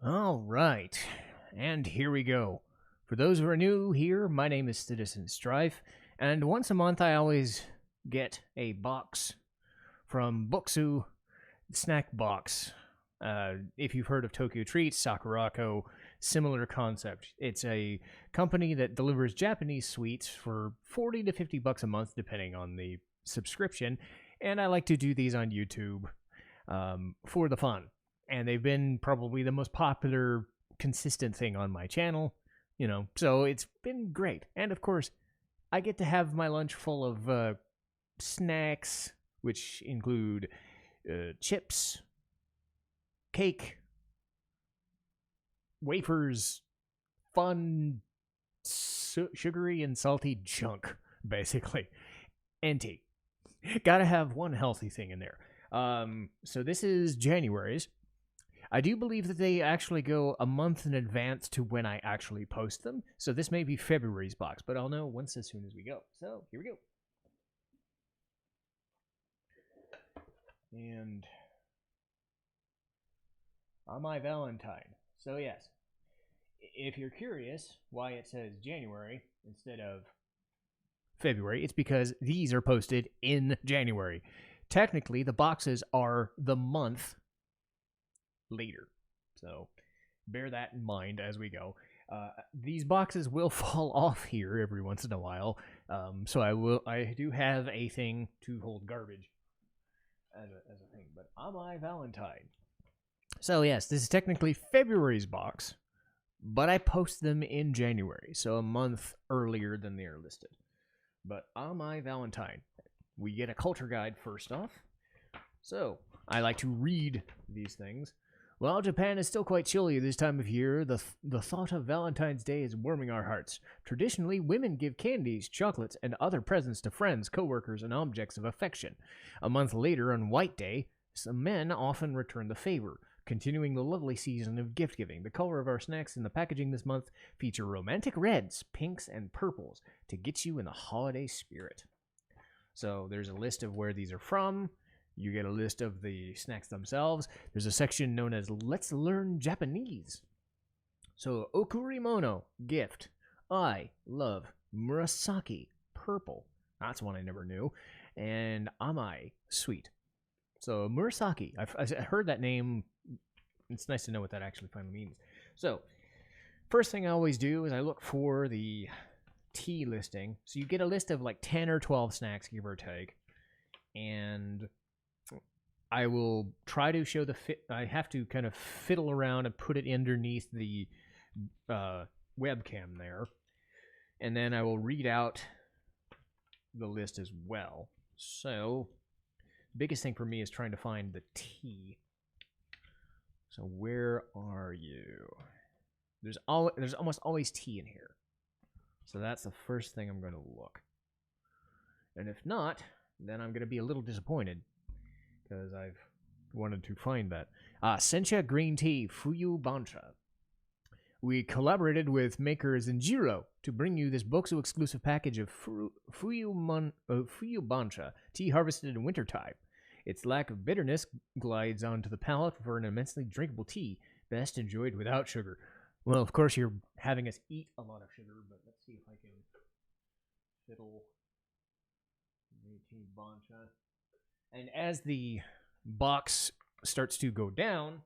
All right, and here we go. For those who are new here, my name is Citizen Strife, and once a month I always get a box from Bokksu Snack Box. If you've heard of Tokyo Treats, Sakurako, similar concept. It's a company that delivers Japanese sweets for 40 to 50 bucks a month, depending on the subscription. And I like to do these on YouTube for the fun. And they've been probably the most popular, consistent thing on my channel, so it's been great. And of course, I get to have my lunch full of snacks, which include chips, cake, wafers, fun, sugary and salty junk, basically, and tea. Gotta have one healthy thing in there. So this is January's. I do believe that they actually go a month in advance to when I actually post them. So this may be February's box, but I'll know once as soon as we go. So here we go. And Amai Valentine. So yes, if you're curious why it says January instead of February, it's because these are posted in January. Technically, the boxes are the month later. So bear that in mind as we go. These boxes will fall off here every once in a while. So I do have a thing to hold garbage as a thing. But Amai Valentine. So yes, this is technically February's box, but I post them in January, so a month earlier than they are listed. But Amai Valentine, we get a culture guide first off. So I like to read these things. While Japan is still quite chilly this time of year, the thought of Valentine's Day is warming our hearts. Traditionally, women give candies, chocolates, and other presents to friends, coworkers, and objects of affection. A month later, on White Day, some men often return the favor, continuing the lovely season of gift-giving. The color of our snacks in the packaging this month feature romantic reds, pinks, and purples to get you in the holiday spirit. So there's a list of where these are from. You get a list of the snacks themselves. There's a section known as Let's Learn Japanese. So, Okurimono, gift. I love Murasaki, purple. That's one I never knew. And Amai, sweet. So, Murasaki, I heard that name. It's nice to know what that actually finally means. So, first thing I always do is I look for the tea listing. So, you get a list of like 10 or 12 snacks, give or take. And I will try to show the fit. I have to kind of fiddle around and put it underneath the webcam there. And then I will read out the list as well. So, the biggest thing for me is trying to find the tea. So, where are you? There's almost always tea in here. So, that's the first thing I'm going to look. And if not, then I'm going to be a little disappointed, because I've wanted to find that. Sencha Green Tea Fuyu Bancha. We collaborated with maker Zenjiro to bring you this Bokksu exclusive package of Fuyu Bancha, tea harvested in wintertime. Its lack of bitterness glides onto the palate for an immensely drinkable tea, best enjoyed without sugar. Well, of course, you're having us eat a lot of sugar, but let's see if I can fiddle tea bancha. And as the box starts to go down,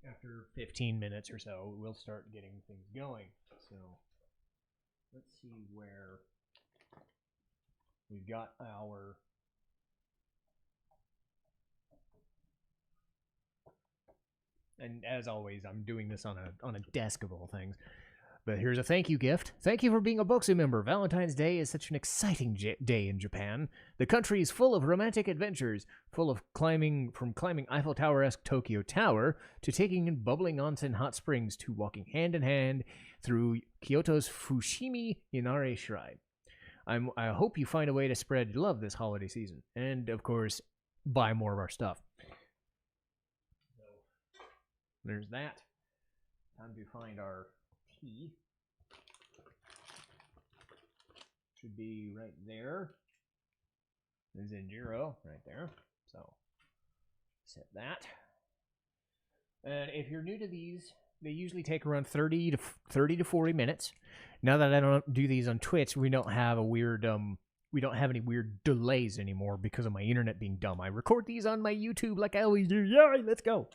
after 15 minutes or so, we'll start getting things going. So let's see where we've got our and as always, I'm doing this on a desk of all things. But here's a thank you gift. Thank you for being a Bokksu member. Valentine's Day is such an exciting day in Japan. The country is full of romantic adventures, full of climbing Eiffel Tower-esque Tokyo Tower to taking in bubbling onsen hot springs to walking hand in hand through Kyoto's Fushimi Inari Shrine. I hope you find a way to spread love this holiday season. And, of course, buy more of our stuff. So, there's that. Time to find our tea. Should be right there. There's Zenjiro right there. So set that. And if you're new to these, they usually take around 30 to 40 minutes. Now that I don't do these on Twitch, we don't have any weird delays anymore because of my internet being dumb. I record these on my YouTube like I always do. Yeah, let's go.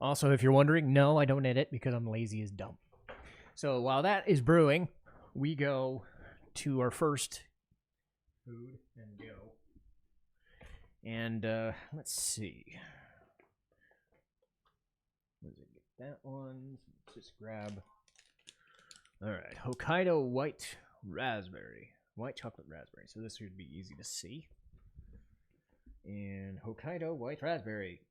Also, if you're wondering, no, I don't edit because I'm lazy as dumb. So while that is brewing, we go to our first food and go. And let's see. Let's get that one. Let's just grab. All right, Hokkaido white raspberry, white chocolate raspberry. So this should be easy to see. And Hokkaido white raspberry.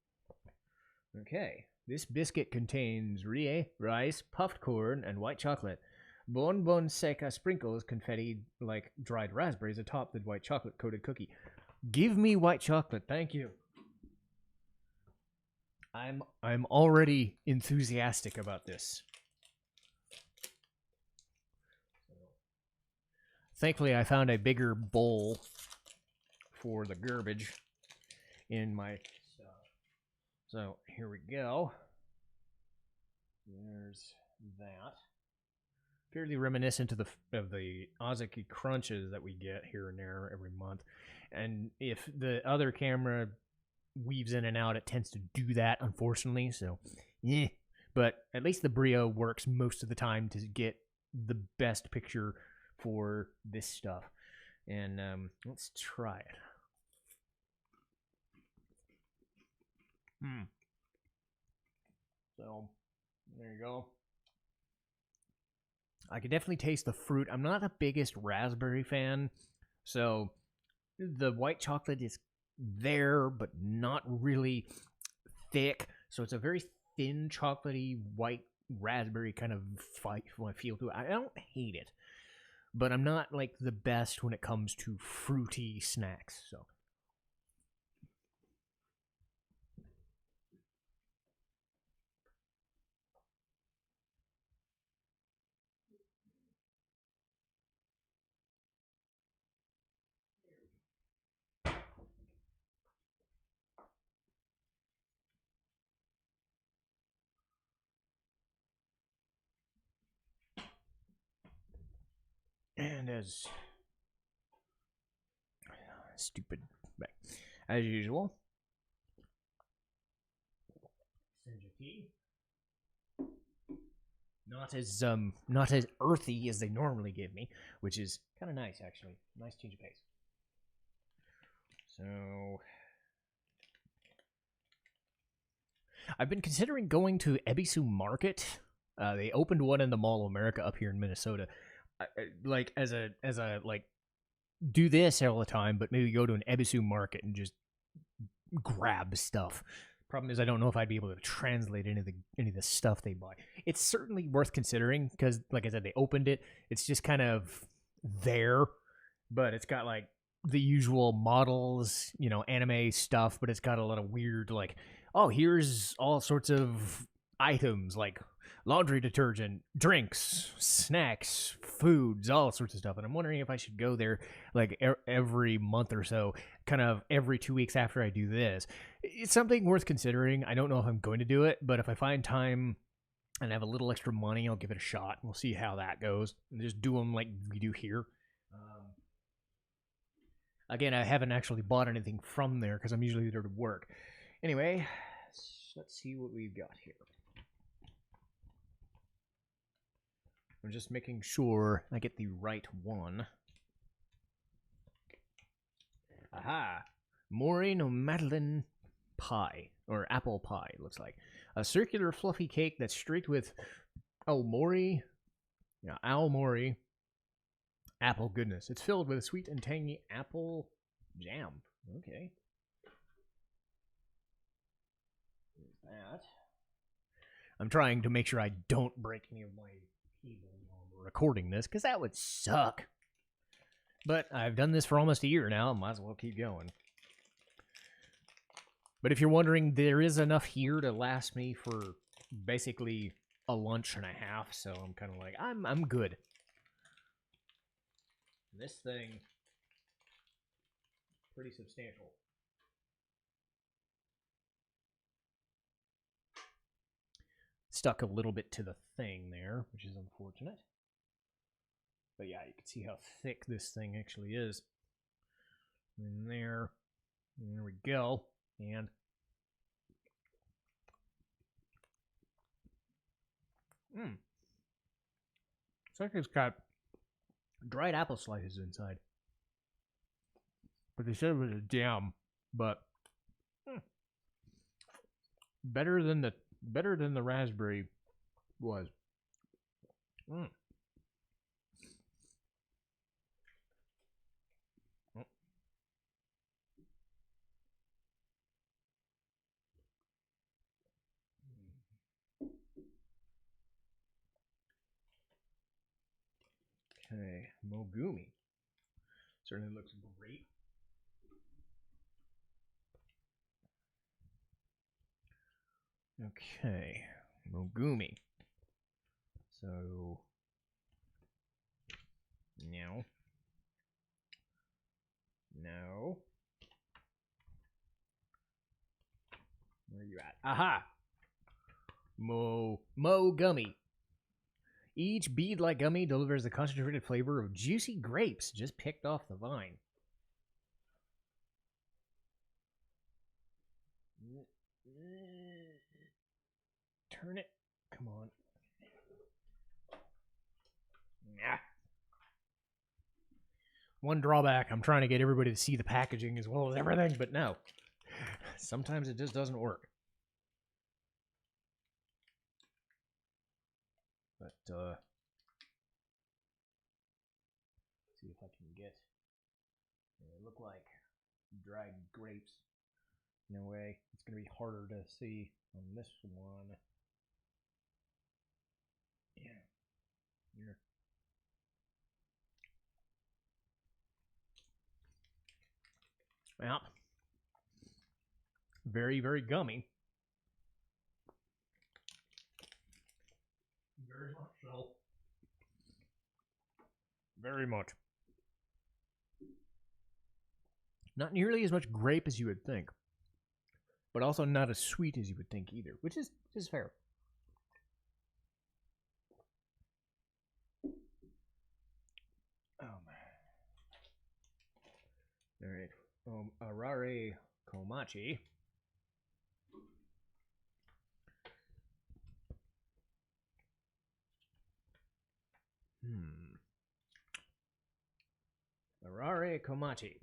Okay. This biscuit contains rie, rice, puffed corn, and white chocolate. Bonbon seca sprinkles confetti like dried raspberries atop the white chocolate coated cookie. Give me white chocolate, thank you. I'm already enthusiastic about this. Thankfully, I found a bigger bowl for the garbage in my stuff. So here we go. There's that. Fairly reminiscent of the Ozaki crunches that we get here and there every month. And if the other camera weaves in and out, it tends to do that, unfortunately. So, yeah. But at least the Brio works most of the time to get the best picture for this stuff. And let's try it. So, there you go. I can definitely taste the fruit. I'm not the biggest raspberry fan, so the white chocolate is there, but not really thick. So it's a very thin, chocolatey, white raspberry kind of feel to it. I don't hate it, but I'm not like the best when it comes to fruity snacks. So. And as stupid, as usual, not as earthy as they normally give me, which is kind of nice actually. Nice change of pace. So I've been considering going to Ebisu Market. They opened one in the Mall of America up here in Minnesota. Like as a like do this all the time, but maybe go to an Ebisu Market and just grab stuff. Problem is, I don't know if I'd be able to translate any of the stuff they buy. It's certainly worth considering because, like I said, they opened it. It's just kind of there, but it's got like the usual models, you know, anime stuff, but it's got a lot of weird, like, oh, here's all sorts of items like laundry detergent, drinks, snacks, foods, all sorts of stuff. And I'm wondering if I should go there like every month or so, kind of every 2 weeks after I do this. It's something worth considering. I don't know if I'm going to do it, but if I find time and have a little extra money, I'll give it a shot. We'll see how that goes. And just do them like we do here. Again, I haven't actually bought anything from there because I'm usually there to work. Anyway, let's see what we've got here. I'm just making sure I get the right one. Aha! Mori no Madeline pie, or apple pie, it looks like. A circular fluffy cake that's streaked with aomori apple goodness. It's filled with sweet and tangy apple jam. Okay. There's that. I'm trying to make sure I don't break any of my cables while we're recording this, because that would suck. But I've done this for almost a year now. Might as well keep going. But if you're wondering, there is enough here to last me for basically a lunch and a half. So I'm kind of like, I'm good. This thing, pretty substantial. Stuck a little bit to the thing there, which is unfortunate. But yeah, you can see how thick this thing actually is. And there we go. And it's like it's got dried apple slices inside. But they said it was a jam, but better than the raspberry was. Okay, Mogumi. Certainly looks great. Okay, Mogumi. So, no. Where are you at? Aha! Mo Gummy. Each bead-like gummy delivers the concentrated flavor of juicy grapes just picked off the vine. Turn it. Come on. Nah. One drawback, I'm trying to get everybody to see the packaging as well as everything, but no. Sometimes it just doesn't work. But, see if I can get, they look like dried grapes. In a way, it's going to be harder to see on this one. Yeah. Here. Well, very, very gummy. Very much so. Very much. Not nearly as much grape as you would think, but also not as sweet as you would think either, which is fair. All right. Arare Komachi. Arare Komachi.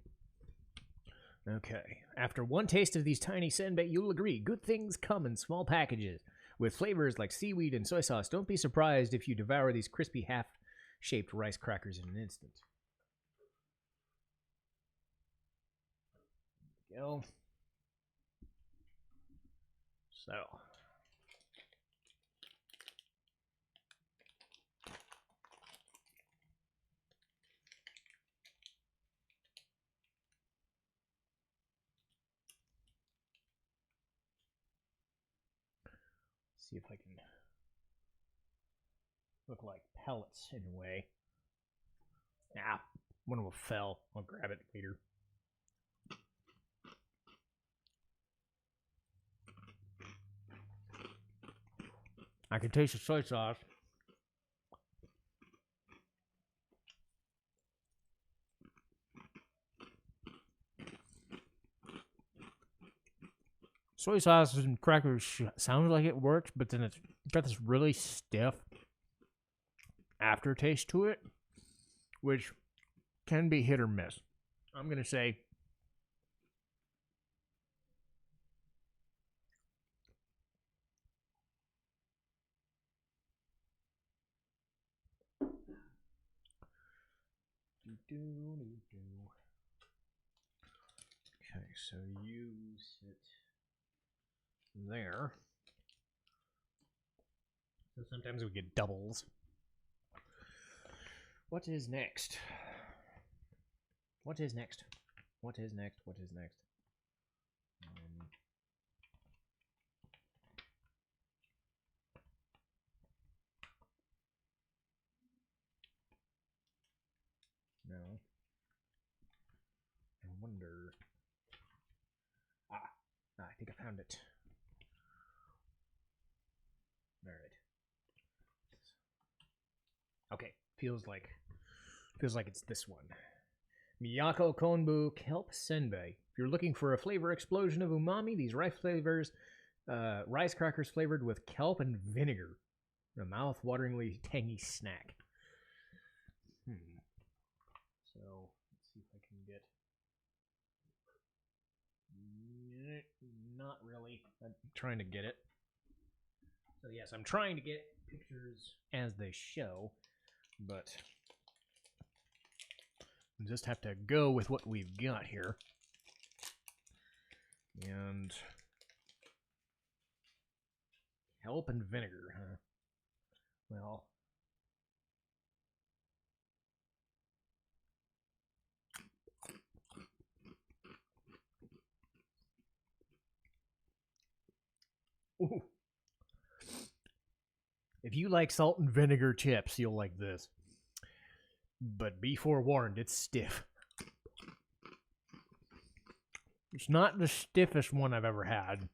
Okay. After one taste of these tiny senbei, you'll agree good things come in small packages. With flavors like seaweed and soy sauce, don't be surprised if you devour these crispy half-shaped rice crackers in an instant. There we go. So. See if I can look like pellets in a way. Ah, one of them fell. I'll grab it later. I can taste the soy sauce. Soy sauce and crackers sounds like it works, but then it's got this really stiff aftertaste to it, which can be hit or miss. I'm going to say okay, so you sit there. So sometimes we get doubles. What is next? What is next? What is next? What is next? No. I wonder. I think I found it. All right. Okay, feels like it's this one. Miyako Konbu Kelp Senbei. If you're looking for a flavor explosion of umami, these rice crackers flavored with kelp and vinegar. A mouth-wateringly tangy snack. So, let's see if I can get... Not really. I'm trying to get it. So yes, I'm trying to get pictures as they show, but I just have to go with what we've got here. And kelp and vinegar, huh? Well, ooh. If you like salt and vinegar chips, you'll like this. But be forewarned, it's stiff. It's not the stiffest one I've ever had,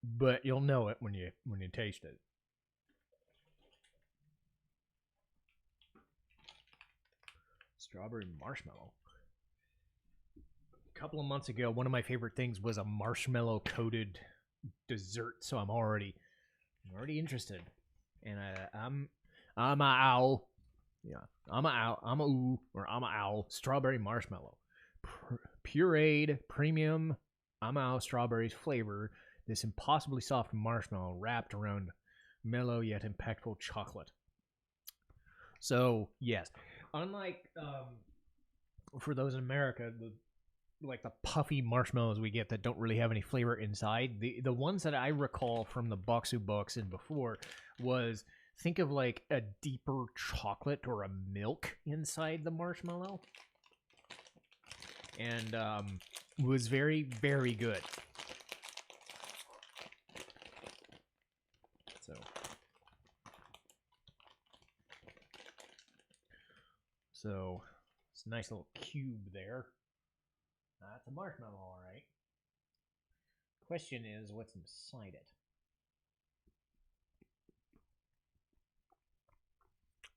but you'll know it when you taste it. Strawberry marshmallow. A couple of months ago, one of my favorite things was a marshmallow coated dessert, so I'm already interested. And I'm a owl. Yeah, I'm a owl. Strawberry marshmallow, pureed premium Amai strawberries flavor. This impossibly soft marshmallow wrapped around mellow yet impactful chocolate. So yes, unlike for those in America, the puffy marshmallows we get that don't really have any flavor inside, the ones that I recall from the Bokksu Boxes and before was, think of like a deeper chocolate or a milk inside the marshmallow, and was very, very good. So it's a nice little cube there. That's a marshmallow, all right. Question is, what's inside it?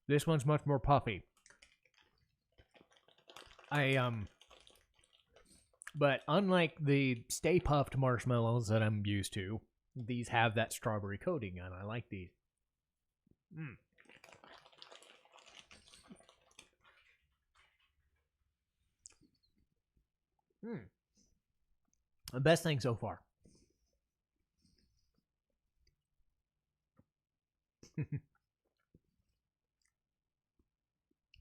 This one's much more puffy. But unlike the Stay Puffed marshmallows that I'm used to, these have that strawberry coating, and I like these. The best thing so far.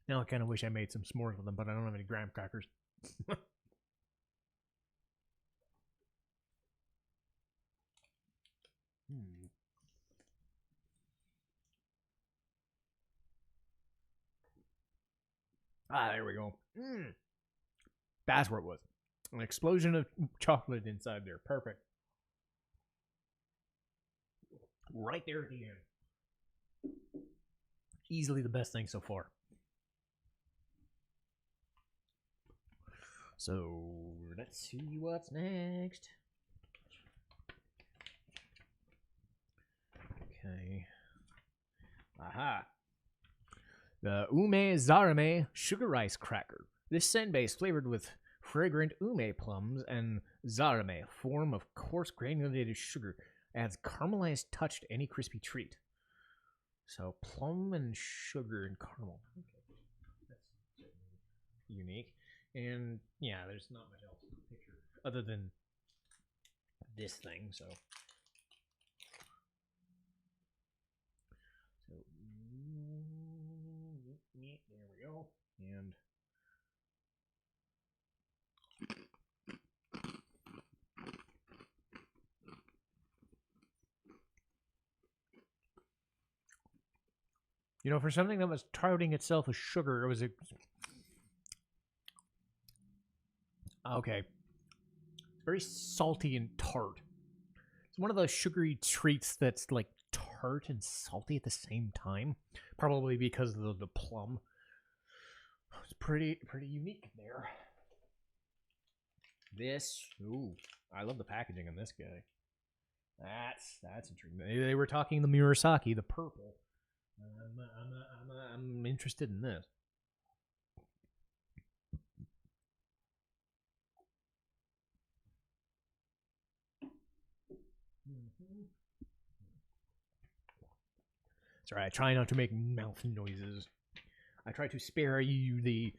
Now I kind of wish I made some s'mores with them, but I don't have any graham crackers. There we go. That's where it was. An explosion of chocolate inside there. Perfect. Right there at the end. Easily the best thing so far. So, let's see what's next. Okay. Aha. The Ume Zarame Sugar Rice Cracker. This senbei is flavored with fragrant ume plums and zarame, a form of coarse granulated sugar, adds caramelized touch to any crispy treat. So plum and sugar and caramel. Okay. That's unique. And yeah, there's not much else in the picture other than this thing. So there we go. And you know, for something that was touting itself as sugar, it was Okay. It's very salty and tart. It's one of those sugary treats that's like tart and salty at the same time. Probably because of the plum. It's pretty unique there. This, ooh, I love the packaging on this guy. That's intriguing. They were talking the Murasaki, the purple. I'm interested in this. Sorry, I try not to make mouth noises. I try to spare you the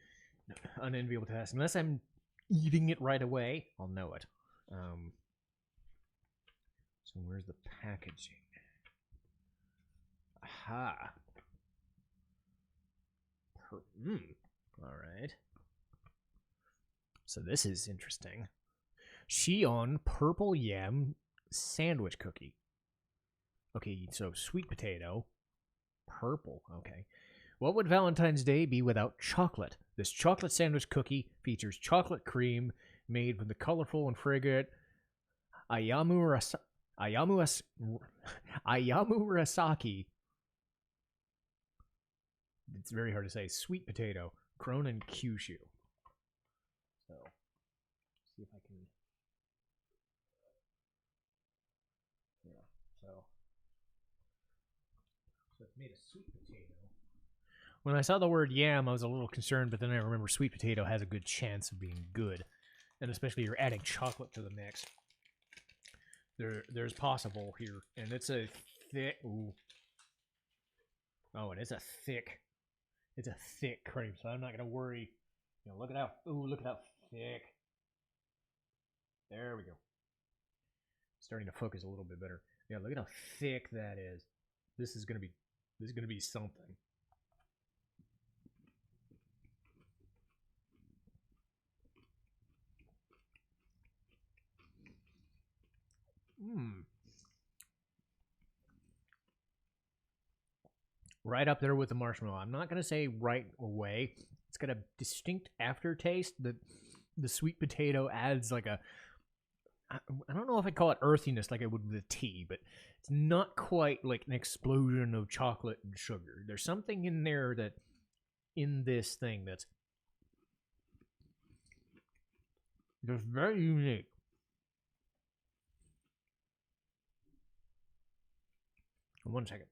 unenviable task. Unless I'm eating it right away, I'll know it. So where's the packaging? Aha. All right. So this is interesting. Shion purple yam sandwich cookie. Okay, so sweet potato, purple. Okay. What would Valentine's Day be without chocolate? This chocolate sandwich cookie features chocolate cream made from the colorful and fragrant Ayamurasaki. It's very hard to say. Sweet potato, grown in Kyushu. So, see if I can. Yeah. So it's made of sweet potato. When I saw the word yam, I was a little concerned, but then I remember sweet potato has a good chance of being good, and especially you're adding chocolate to the mix. There's possible here, and it's a thick. Ooh. Oh, and it's a thick cream, so I'm not gonna worry. You know, look at how thick. There we go. Starting to focus a little bit better. Yeah, look at how thick that is. This is gonna be something. Right up there with the marshmallow. I'm not gonna say right away. It's got a distinct aftertaste. The sweet potato adds like a, I don't know if I'd call it earthiness like I would with tea, but it's not quite like an explosion of chocolate and sugar. There's something in there that, in this thing that's very unique. One second.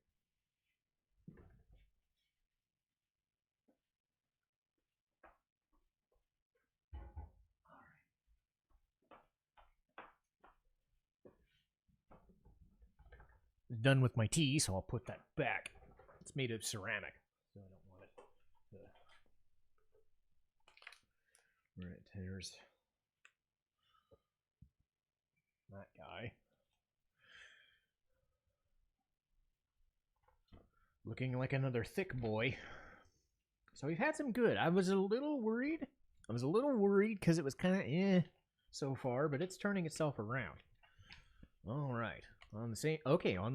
Done with my tea, so I'll put that back. It's made of ceramic, so I don't want it to... Alright, there's that guy. Looking like another thick boy. So we've had some good. I was a little worried because it was kind of so far, but it's turning itself around. All right. On the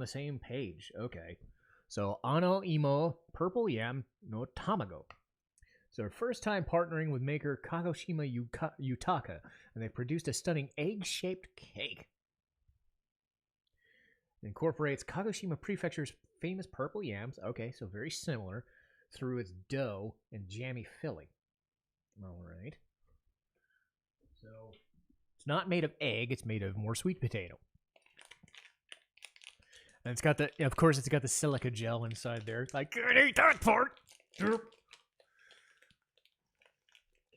same page. Okay. So Ano Imo Purple Yam no Tamago. It's their first time partnering with maker Kagoshima Yutaka, and they produced a stunning egg-shaped cake. It incorporates Kagoshima Prefecture's famous purple yams. Okay, so very similar through its dough and jammy filling. All right. So it's not made of egg; it's made of more sweet potato. And it's got of course, it's got the silica gel inside there. I can't eat that part.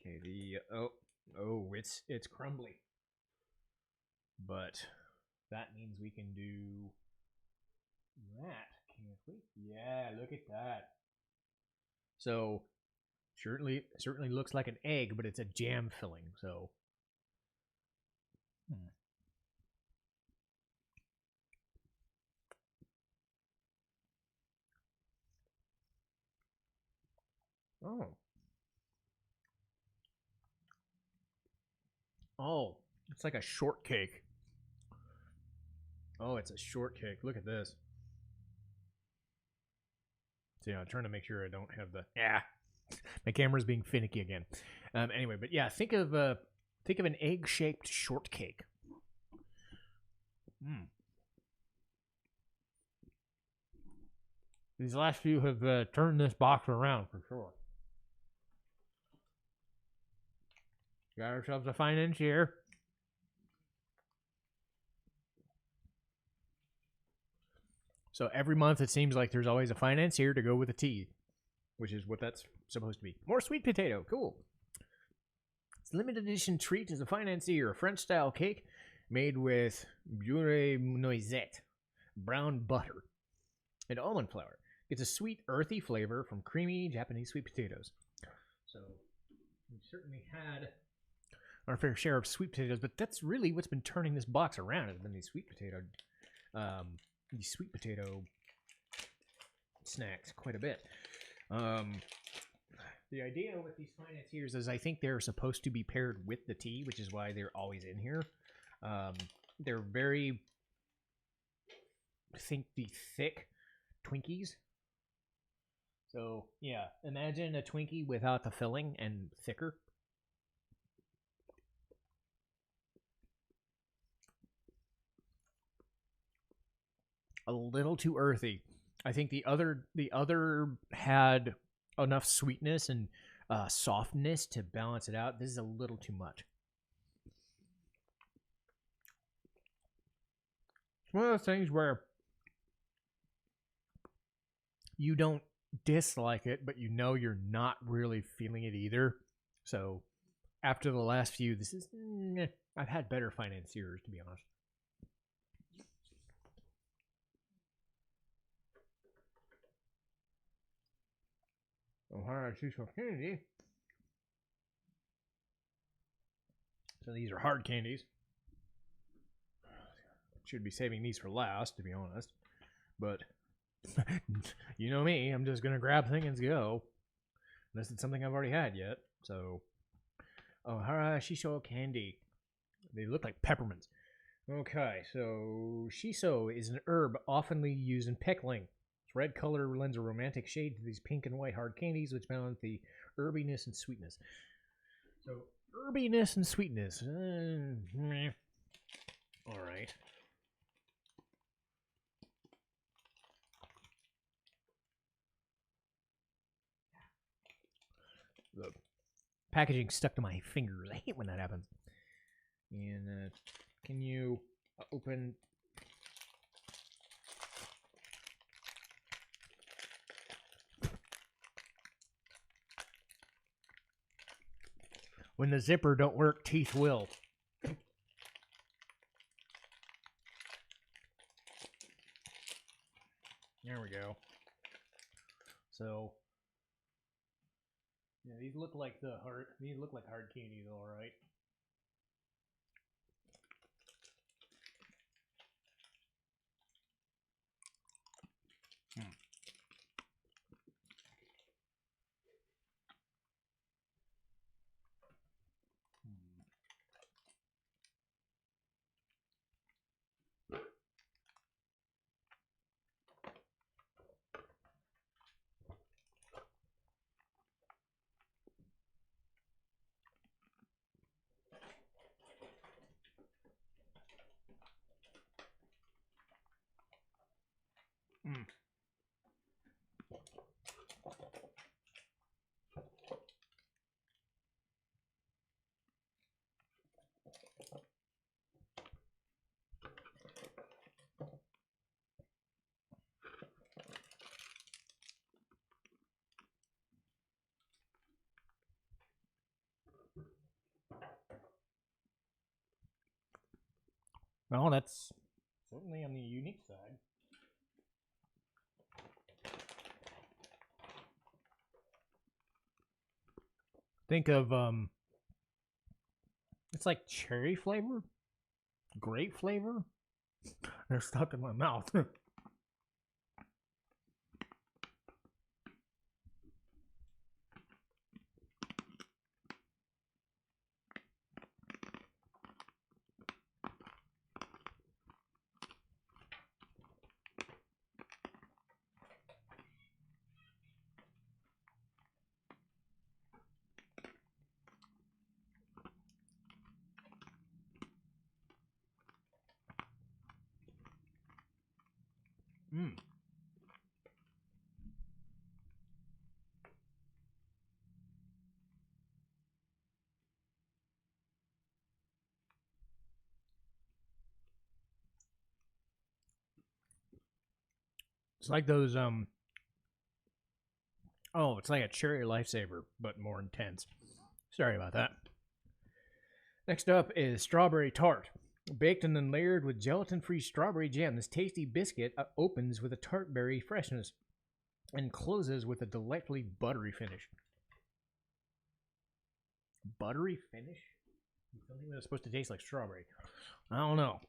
Okay, it's crumbly. But that means we can do that, can't we? Yeah, look at that. So certainly looks like an egg, but it's a jam filling. So oh, it's like a shortcake. Oh, it's a shortcake. Look at this. So yeah, I'm trying to make sure I don't have the my camera's being finicky again. Anyway, but yeah, think of Think of an egg-shaped shortcake. These last few have turned this box around for sure. Got ourselves a fine inch here. So every month it seems like there's always a financier to go with a tea, which is what that's supposed to be. More sweet potato, cool. It's a limited edition treat is a financier, a French style cake made with beurre noisette, brown butter, and almond flour. It's a sweet, earthy flavor from creamy Japanese sweet potatoes. So we've certainly had our fair share of sweet potatoes, but that's really what's been turning this box around has been these sweet potato snacks quite a bit. The idea with these financiers is I think they're supposed to be paired with the tea, which is why they're always in here. They're very, I think, the thick Twinkies. So, yeah, imagine a Twinkie without the filling and thicker. A little too earthy. I think the other had enough sweetness and softness to balance it out. This is a little too much. It's one of those things where you don't dislike it, but you know you're not really feeling it either. So after the last few, this is I've had better financiers, to be honest. Ohio Cecil candy. So these are hard candies. Should be saving these for last, to be honest. But you know me, I'm just gonna grab things and go. Unless it's something I've already had yet. So Ohara Shisho candy. They look like peppermints. Okay, so shiso is an herb often used in pickling. Its red color lends a romantic shade to these pink and white hard candies, which balance the herbiness and sweetness. So herbiness and sweetness. All right. The packaging stuck to my fingers. I hate when that happens. And can you open? When the zipper don't work, teeth will. There we go. So yeah, these look like hard candies, all right. Well, that's certainly on the unique side. Think of it's like cherry flavor, grape flavor. They're stuck in my mouth. Mm. It's like those oh, it's like a cherry lifesaver, but more intense. Sorry about that. Next up is strawberry tart. Baked and then layered with gelatin-free strawberry jam, this tasty biscuit opens with a tart berry freshness and closes with a delightfully buttery finish. Buttery finish? Something that's supposed to taste like strawberry. I don't know.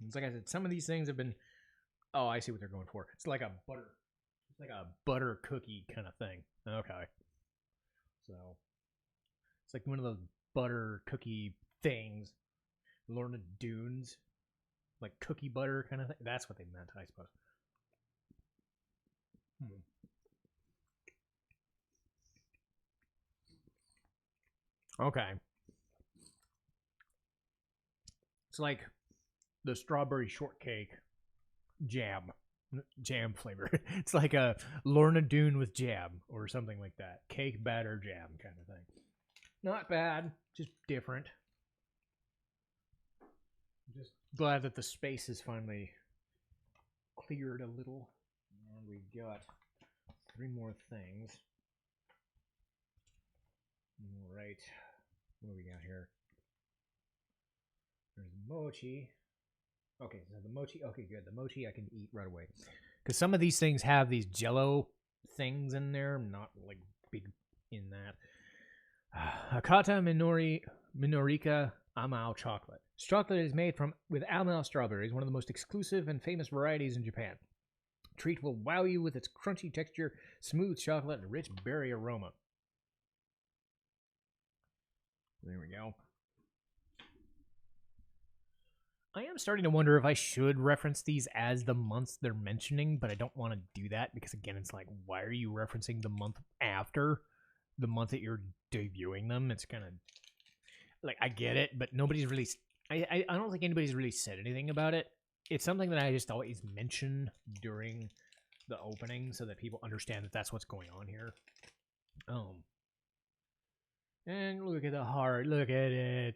It's like I said, some of these things have been. Oh, I see what they're going for. It's like a butter. It's like a butter cookie kind of thing. Okay. So it's like one of those butter cookie things. Lorna Doones, like cookie butter kind of thing. That's what they meant, I suppose. Okay. It's like the strawberry shortcake jam flavor. It's like a Lorna Doone with jam or something like that. Cake batter jam kind of thing. Not bad, just different. Just glad that the space is finally cleared a little. And we got 3 more things. All right. What do we got here? There's mochi. Okay, so the mochi. Okay, good. The mochi I can eat right away. Because some of these things have these jello things in there. I'm not like big in that. Hakata Minorika Amai chocolate. This chocolate is made with Amai strawberries, one of the most exclusive and famous varieties in Japan. The treat will wow you with its crunchy texture, smooth chocolate, and rich berry aroma. There we go. I am starting to wonder if I should reference these as the months they're mentioning, but I don't want to do that because, again, it's like, why are you referencing the month after the month that you're debuting them? It's kind of like, I get it, but nobody's really. I don't think anybody's really said anything about it. It's something that I just always mention during the opening so that people understand that that's what's going on here. And look at the heart. Look at it.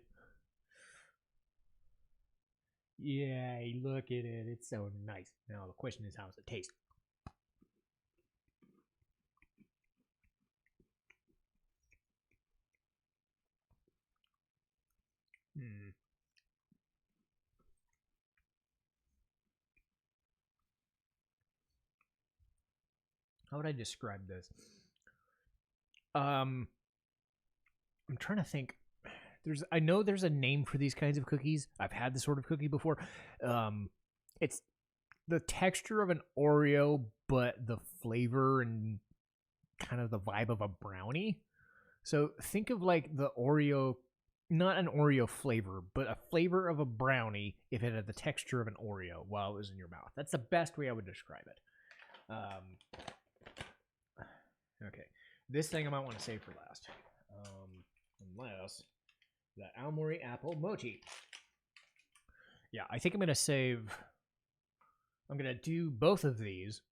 Yay, look at it. It's so nice. Now, the question is, how does it taste? How would I describe this? I'm trying to think. I know there's a name for these kinds of cookies. I've had this sort of cookie before. It's the texture of an Oreo, but the flavor and kind of the vibe of a brownie. So think of like the Oreo, not an Oreo flavor, but a flavor of a brownie if it had the texture of an Oreo while it was in your mouth. That's the best way I would describe it. Okay, this thing I might want to save for last. Unless that Aomori apple mochi. Yeah, I think I'm gonna save. I'm gonna do both of these,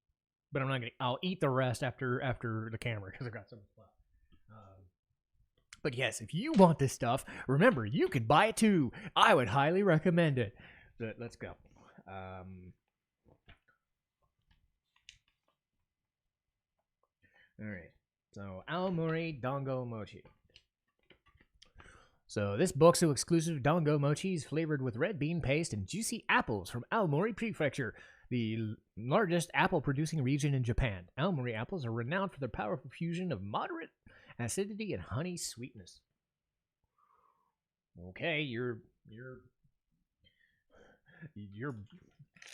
but I'm not gonna. I'll eat the rest after the camera because I've got so much left. But yes, if you want this stuff, remember you can buy it too. I would highly recommend it. But let's go. All right. So Aomori Dango Mochi. So this Bokksu exclusive Dango Mochi is flavored with red bean paste and juicy apples from Aomori Prefecture, the largest apple producing region in Japan. Aomori apples are renowned for their powerful fusion of moderate acidity and honey sweetness. Okay, you're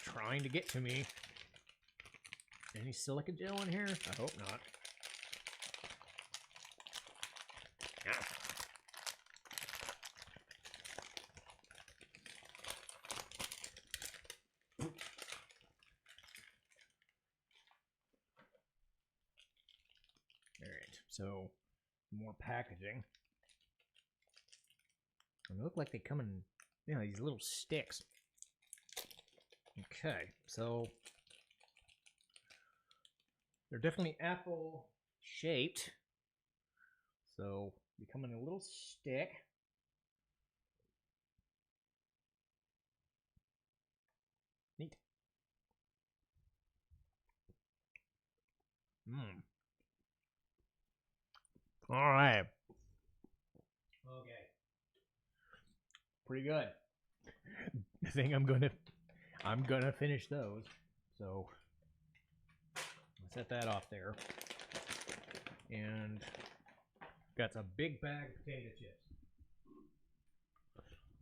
trying to get to me. Any silica gel in here? I hope not. So, more packaging. And they look like they come in, these little sticks. Okay, so they're definitely apple shaped. So becoming a little stick. Neat. Mmm. All right. Okay. Pretty good. I think I'm gonna finish those. So I'll set that off there. And got a big bag of potato chips.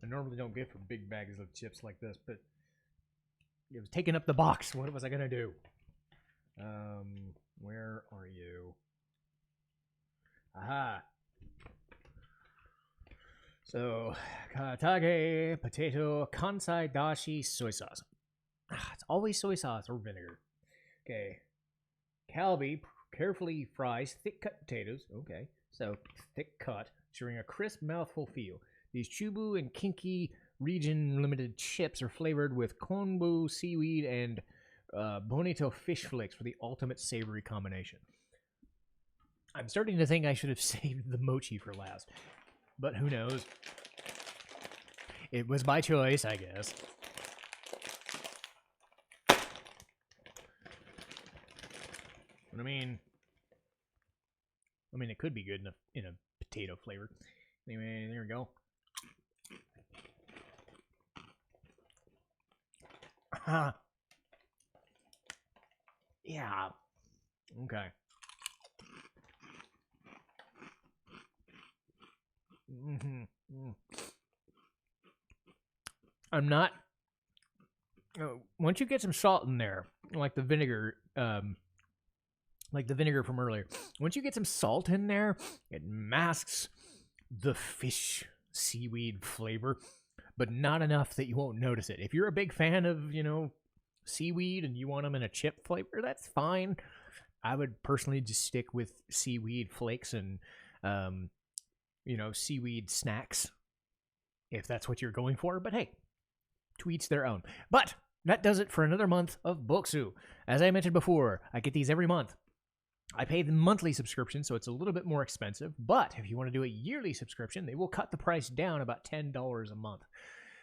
I normally don't get for big bags of chips like this, but it was taking up the box. What was I gonna do? Where are you? Aha. So, katage, potato, kansai dashi, soy sauce. It's always soy sauce or vinegar. Okay. Kalbi carefully fries thick cut potatoes. Okay. So, thick cut, ensuring a crisp mouthful feel. These Chubu and Kinki region limited chips are flavored with konbu seaweed and bonito fish flakes for the ultimate savory combination. I'm starting to think I should have saved the mochi for last, but who knows? It was by choice, I guess. But I mean, it could be good in a potato flavor. Anyway, there we go. Yeah. Okay. I'm not. Once you get some salt in there, like the vinegar, from earlier, once you get some salt in there, it masks the fish seaweed flavor, but not enough that you won't notice it. If you're a big fan of, seaweed and you want them in a chip flavor, that's fine. I would personally just stick with seaweed flakes and, seaweed snacks if that's what you're going for. But hey, to each their own. But that does it for another month of Bokksu. As I mentioned before, I get these every month. I pay the monthly subscription, so it's a little bit more expensive. But if you want to do a yearly subscription, they will cut the price down about $10 a month.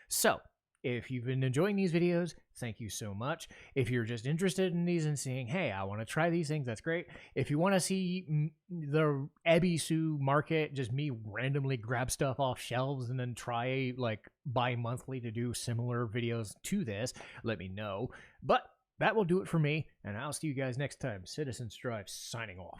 So, if you've been enjoying these videos, thank you so much. If you're just interested in these and saying, hey, I want to try these things, that's great. If you want to see the Ebisu market, just me randomly grab stuff off shelves and then try bi-monthly to do similar videos to this, let me know. But that will do it for me, and I'll see you guys next time. Citizen Strive signing off.